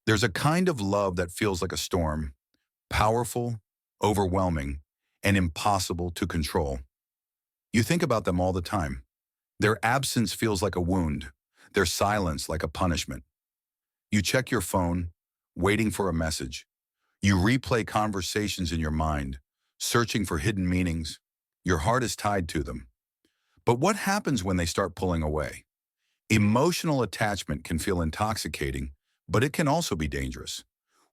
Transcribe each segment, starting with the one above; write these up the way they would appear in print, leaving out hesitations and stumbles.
There's a kind of love that feels like a storm, powerful, overwhelming, and impossible to control. You think about them all the time. Their absence feels like a wound, their silence like a punishment. You check your phone, waiting for a message. You replay conversations in your mind, searching for hidden meanings. Your heart is tied to them. But what happens when they start pulling away? Emotional attachment can feel intoxicating, but it can also be dangerous.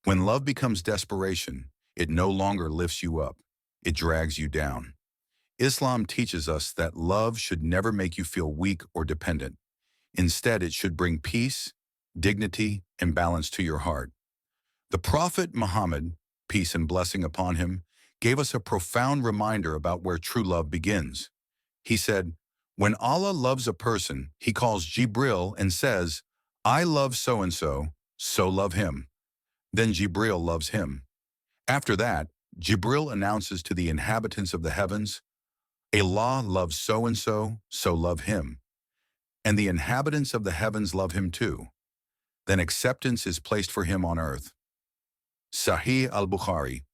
When love becomes desperation, it no longer lifts you up. It drags you down. Islam teaches us that love should never make you feel weak or dependent. Instead, it should bring peace, dignity, and balance to your heart. The Prophet Muhammad, peace and blessing upon him, gave us a profound reminder about where true love begins. He said, "When Allah loves a person, he calls Jibril and says, 'I love so-and-so, so love him.' Then Jibril loves him. After that, Jibril announces to the inhabitants of the heavens, 'Allah loves so-and-so, so love him.' And the inhabitants of the heavens love him too. Then acceptance is placed for him on earth." Sahih al-Bukhari,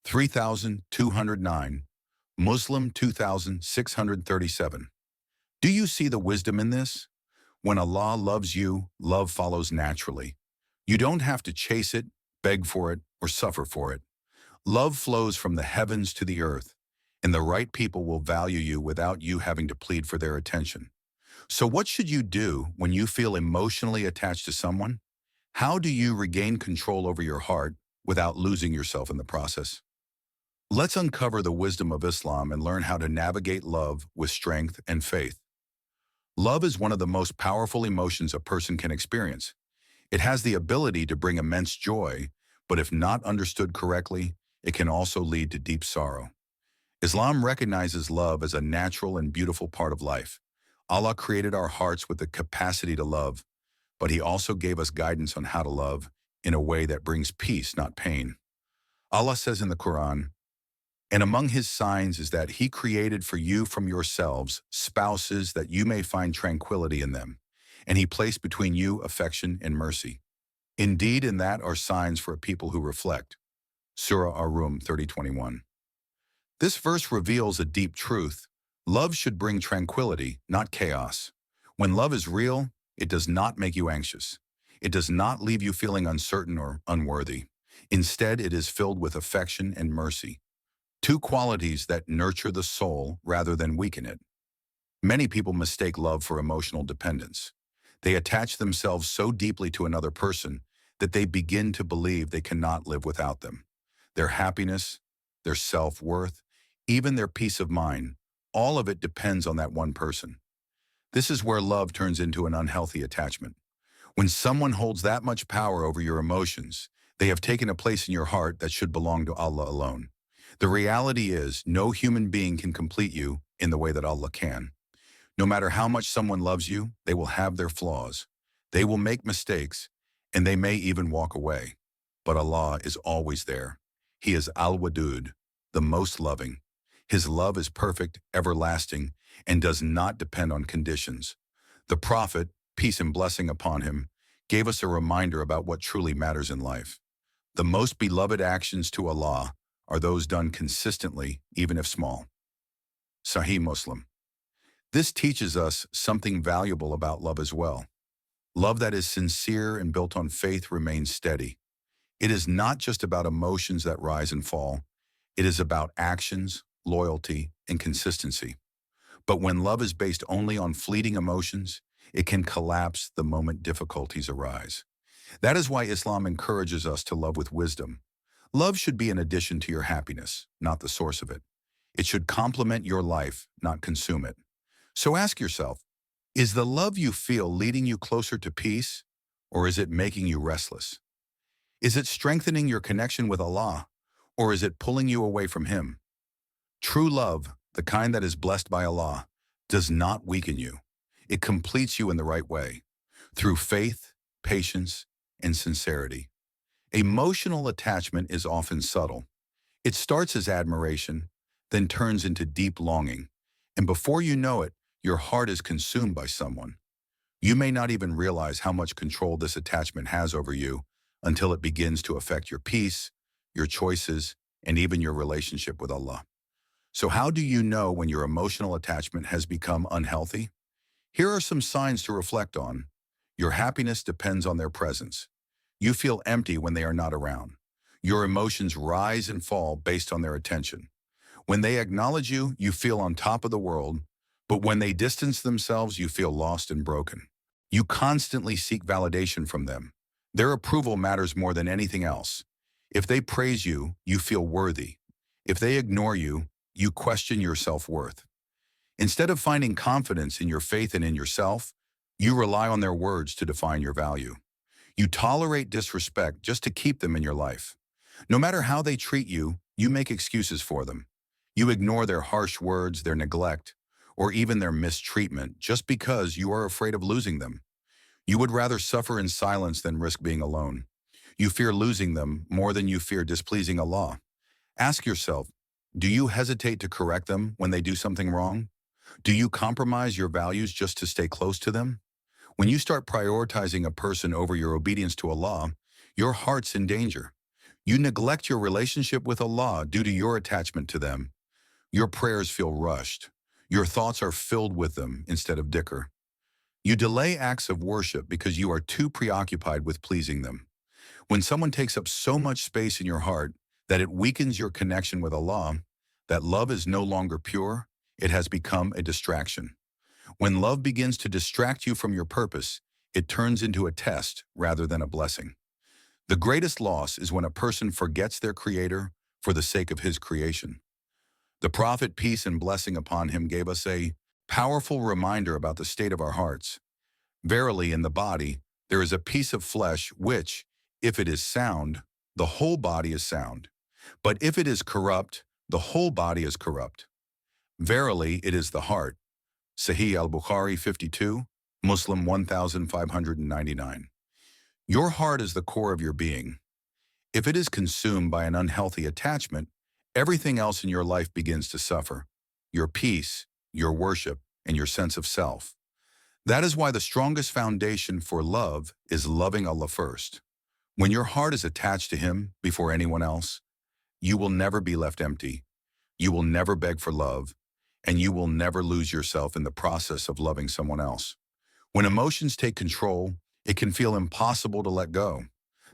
3209, Muslim 2637. Do you see the wisdom in this? When Allah loves you, love follows naturally. You don't have to chase it, beg for it, or suffer for it. Love flows from the heavens to the earth, and the right people will value you without you having to plead for their attention. So what should you do when you feel emotionally attached to someone? How do you regain control over your heart without losing yourself in the process? Let's uncover the wisdom of Islam and learn how to navigate love with strength and faith. Love is one of the most powerful emotions a person can experience. It has the ability to bring immense joy, but if not understood correctly, it can also lead to deep sorrow. Islam recognizes love as a natural and beautiful part of life. Allah created our hearts with the capacity to love, but He also gave us guidance on how to love in a way that brings peace, not pain. Allah says in the Quran, "And among His signs is that He created for you from yourselves spouses that you may find tranquility in them, and He placed between you affection and mercy. Indeed, in that are signs for a people who reflect." Surah Ar-Rum 30:21. This verse reveals a deep truth. Love should bring tranquility, not chaos. When love is real, it does not make you anxious. It does not leave you feeling uncertain or unworthy. Instead, it is filled with affection and mercy, two qualities that nurture the soul rather than weaken it. Many people mistake love for emotional dependence. They attach themselves so deeply to another person that they begin to believe they cannot live without them. Their happiness, their self-worth, even their peace of mind, all of it depends on that one person. This is where love turns into an unhealthy attachment. When someone holds that much power over your emotions, they have taken a place in your heart that should belong to Allah alone. The reality is, no human being can complete you in the way that Allah can. No matter how much someone loves you, they will have their flaws. They will make mistakes, and they may even walk away. But Allah is always there. He is Al-Wadud, the most loving. His love is perfect, everlasting, and does not depend on conditions. The Prophet, peace and blessing upon him, gave us a reminder about what truly matters in life. The most beloved actions to Allah are those done consistently, even if small. Sahih Muslim. This teaches us something valuable about love as well. Love that is sincere and built on faith remains steady. It is not just about emotions that rise and fall. It is about actions, loyalty, and consistency. But when love is based only on fleeting emotions, it can collapse the moment difficulties arise. That is why Islam encourages us to love with wisdom. Love should be an addition to your happiness, not the source of it. It should complement your life, not consume it. So ask yourself, is the love you feel leading you closer to peace, or is it making you restless? Is it strengthening your connection with Allah, or is it pulling you away from Him? True love, the kind that is blessed by Allah, does not weaken you. It completes you in the right way, through faith, patience, and sincerity. Emotional attachment is often subtle. It starts as admiration, then turns into deep longing, and before you know it, your heart is consumed by someone. You may not even realize how much control this attachment has over you until it begins to affect your peace, your choices, and even your relationship with Allah. So how do you know when your emotional attachment has become unhealthy? Here are some signs to reflect on. Your happiness depends on their presence. You feel empty when they are not around. Your emotions rise and fall based on their attention. When they acknowledge you, you feel on top of the world, but when they distance themselves, you feel lost and broken. You constantly seek validation from them. Their approval matters more than anything else. If they praise you, you feel worthy. If they ignore you, you question your self-worth. Instead of finding confidence in your faith and in yourself, you rely on their words to define your value. You tolerate disrespect just to keep them in your life. No matter how they treat you, you make excuses for them. You ignore their harsh words, their neglect, or even their mistreatment just because you are afraid of losing them. You would rather suffer in silence than risk being alone. You fear losing them more than you fear displeasing Allah. Ask yourself, do you hesitate to correct them when they do something wrong? Do you compromise your values just to stay close to them? When you start prioritizing a person over your obedience to Allah, your heart's in danger. You neglect your relationship with Allah due to your attachment to them. Your prayers feel rushed. Your thoughts are filled with them instead of dhikr. You delay acts of worship because you are too preoccupied with pleasing them. When someone takes up so much space in your heart that it weakens your connection with Allah, that love is no longer pure, it has become a distraction. When love begins to distract you from your purpose, it turns into a test rather than a blessing. The greatest loss is when a person forgets their Creator for the sake of His creation. The Prophet, peace and blessing upon him, gave us a powerful reminder about the state of our hearts. Verily, in the body, there is a piece of flesh which, if it is sound, the whole body is sound. But if it is corrupt, the whole body is corrupt. Verily, it is the heart. Sahih al-Bukhari 52, Muslim 1599. Your heart is the core of your being. If it is consumed by an unhealthy attachment, everything else in your life begins to suffer. Your peace, your worship, and your sense of self. That is why the strongest foundation for love is loving Allah first. When your heart is attached to Him before anyone else, you will never be left empty. You will never beg for love, and you will never lose yourself in the process of loving someone else. When emotions take control, it can feel impossible to let go.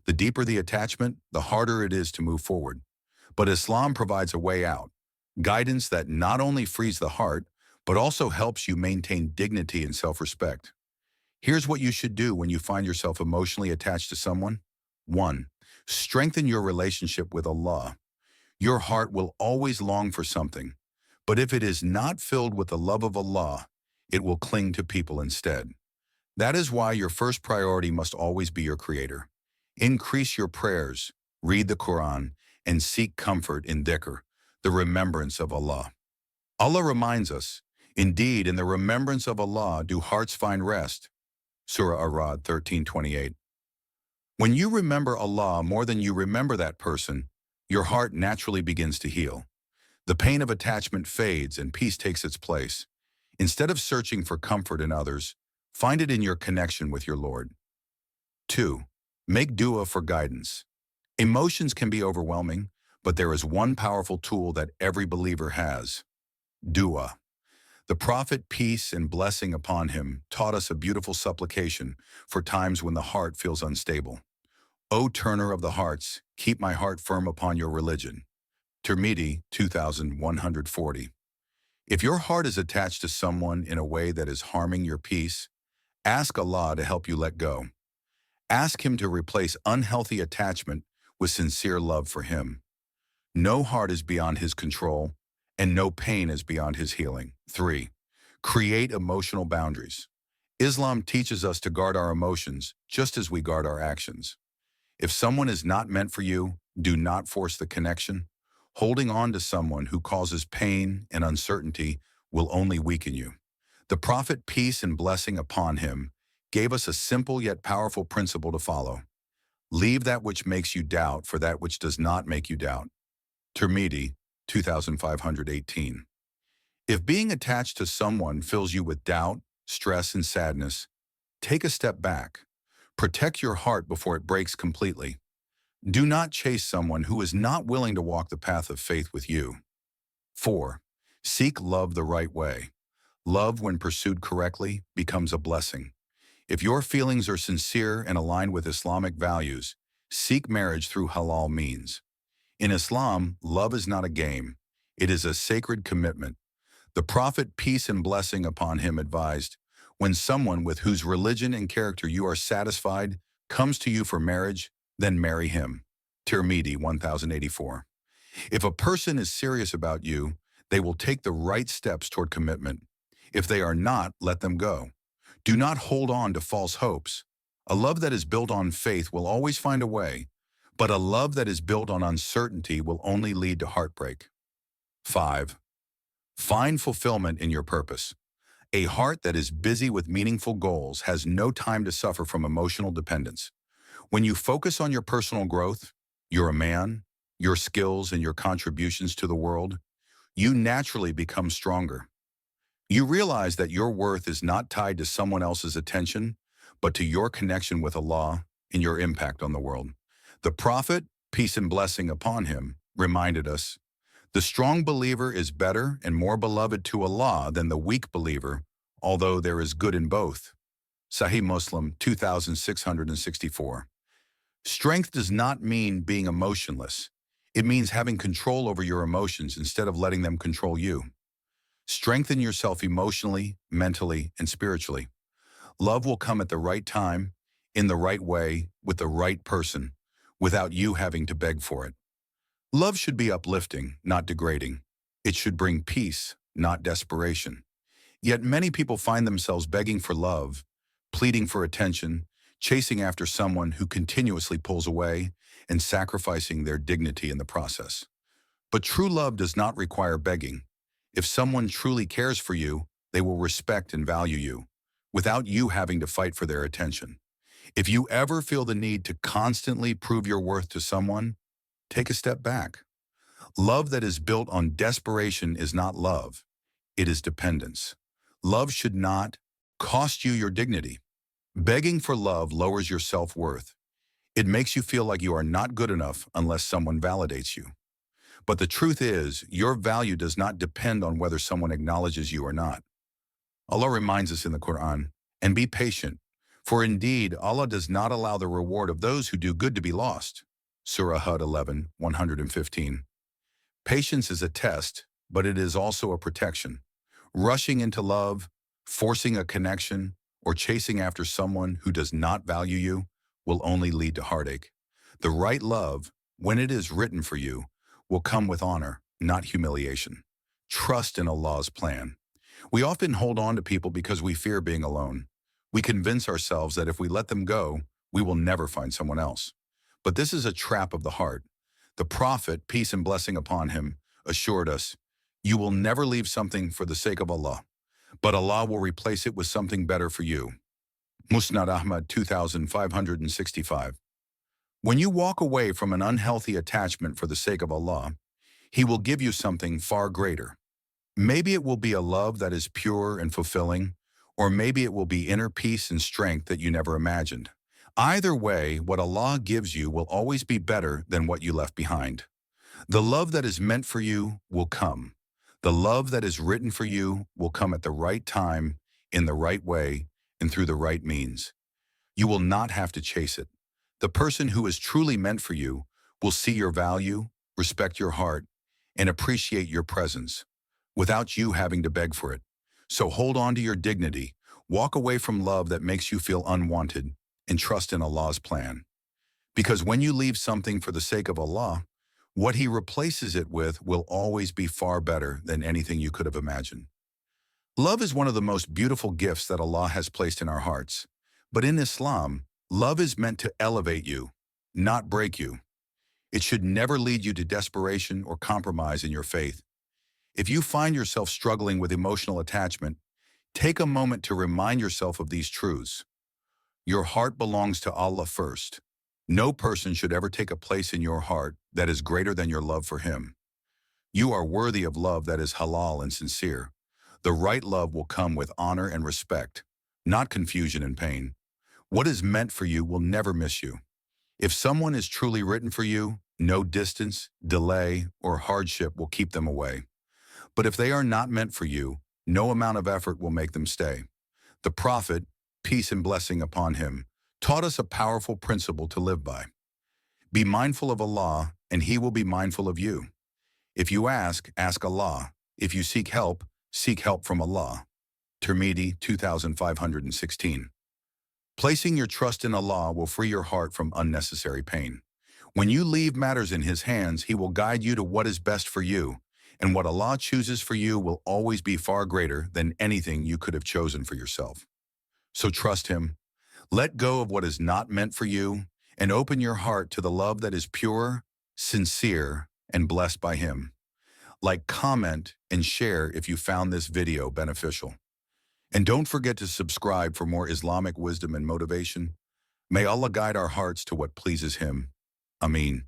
The deeper the attachment, the harder it is to move forward. But Islam provides a way out, guidance that not only frees the heart, but also helps you maintain dignity and self-respect. Here's what you should do when you find yourself emotionally attached to someone. 1. Strengthen your relationship with Allah. Your heart will always long for something, but if it is not filled with the love of Allah, it will cling to people instead. That is why your first priority must always be your Creator. Increase your prayers, read the Quran, and seek comfort in dhikr, the remembrance of Allah. Allah reminds us, indeed, in the remembrance of Allah do hearts find rest. Surah Ar-Ra'd 13:28. When you remember Allah more than you remember that person, your heart naturally begins to heal. The pain of attachment fades and peace takes its place. Instead of searching for comfort in others, find it in your connection with your Lord. 2. Make dua for guidance. Emotions can be overwhelming, but there is one powerful tool that every believer has: dua. The Prophet, peace and blessing upon him, taught us a beautiful supplication for times when the heart feels unstable. O turner of the hearts, keep my heart firm upon your religion. Tirmidhi 2140. If your heart is attached to someone in a way that is harming your peace, ask Allah to help you let go. Ask Him to replace unhealthy attachment with sincere love for Him. No heart is beyond His control, and no pain is beyond His healing. 3. Create emotional boundaries. Islam teaches us to guard our emotions just as we guard our actions. If someone is not meant for you, do not force the connection. Holding on to someone who causes pain and uncertainty will only weaken you. The Prophet, peace and blessing upon him, gave us a simple yet powerful principle to follow. Leave that which makes you doubt for that which does not make you doubt. Tirmidhi 2518. If being attached to someone fills you with doubt, stress, and sadness, take a step back. Protect your heart before it breaks completely. Do not chase someone who is not willing to walk the path of faith with you. 4. Seek love the right way. Love, when pursued correctly, becomes a blessing. If your feelings are sincere and aligned with Islamic values, seek marriage through halal means. In Islam, love is not a game. It is a sacred commitment. The Prophet, peace and blessing upon him, advised, when someone with whose religion and character you are satisfied comes to you for marriage, then marry him. Tirmidhi 1084. If a person is serious about you, they will take the right steps toward commitment. If they are not, let them go. Do not hold on to false hopes. A love that is built on faith will always find a way, but a love that is built on uncertainty will only lead to heartbreak. 5. Find fulfillment in your purpose. A heart that is busy with meaningful goals has no time to suffer from emotional dependence. When you focus on your personal growth, you're a man, your skills and your contributions to the world, you naturally become stronger. You realize that your worth is not tied to someone else's attention, but to your connection with Allah and your impact on the world. The Prophet, peace and blessing upon him, reminded us, the strong believer is better and more beloved to Allah than the weak believer, although there is good in both. Sahih Muslim 2664. Strength does not mean being emotionless. It means having control over your emotions instead of letting them control you. Strengthen yourself emotionally, mentally, and spiritually. Love will come at the right time, in the right way, with the right person, without you having to beg for it. Love should be uplifting, not degrading. It should bring peace, not desperation. Yet many people find themselves begging for love, pleading for attention, chasing after someone who continuously pulls away, and sacrificing their dignity in the process. But true love does not require begging. If someone truly cares for you, they will respect and value you, without you having to fight for their attention. If you ever feel the need to constantly prove your worth to someone, take a step back. Love that is built on desperation is not love. It is dependence. Love should not cost you your dignity. Begging for love lowers your self-worth. It makes you feel like you are not good enough unless someone validates you. But the truth is, your value does not depend on whether someone acknowledges you or not. Allah reminds us in the Quran, and be patient, for indeed Allah does not allow the reward of those who do good to be lost. Surah Hud 11, 115. Patience is a test, but it is also a protection. Rushing into love, forcing a connection, or chasing after someone who does not value you will only lead to heartache. The right love, when it is written for you, will come with honor, not humiliation. Trust in Allah's plan. We often hold on to people because we fear being alone. We convince ourselves that if we let them go, we will never find someone else. But this is a trap of the heart. The Prophet, peace and blessing upon him, assured us, you will never leave something for the sake of Allah, but Allah will replace it with something better for you. Musnad Ahmad 2565. When you walk away from an unhealthy attachment for the sake of Allah, He will give you something far greater. Maybe it will be a love that is pure and fulfilling, or maybe it will be inner peace and strength that you never imagined. Either way, what Allah gives you will always be better than what you left behind. The love that is meant for you will come. The love that is written for you will come at the right time, in the right way, and through the right means. You will not have to chase it. The person who is truly meant for you will see your value, respect your heart, and appreciate your presence, without you having to beg for it. So hold on to your dignity, walk away from love that makes you feel unwanted, and trust in Allah's plan. Because when you leave something for the sake of Allah, what He replaces it with will always be far better than anything you could have imagined. Love is one of the most beautiful gifts that Allah has placed in our hearts. But in Islam, love is meant to elevate you, not break you. It should never lead you to desperation or compromise in your faith. If you find yourself struggling with emotional attachment, take a moment to remind yourself of these truths. Your heart belongs to Allah first. No person should ever take a place in your heart that is greater than your love for Him. You are worthy of love that is halal and sincere. The right love will come with honor and respect, not confusion and pain. What is meant for you will never miss you. If someone is truly written for you, no distance, delay, or hardship will keep them away. But if they are not meant for you, no amount of effort will make them stay. The prophet, peace and blessing upon him, taught us a powerful principle to live by. Be mindful of Allah, and He will be mindful of you. If you ask Allah. If you seek help from Allah. Tirmidhi 2516. Placing your trust in Allah will free your heart from unnecessary pain. When you leave matters in His hands, He will guide you to what is best for you, and what Allah chooses for you will always be far greater than anything you could have chosen for yourself. So trust Him, let go of what is not meant for you, and open your heart to the love that is pure, sincere, and blessed by Him. Like, comment, and share if you found this video beneficial. And don't forget to subscribe for more Islamic wisdom and motivation. May Allah guide our hearts to what pleases Him. Ameen.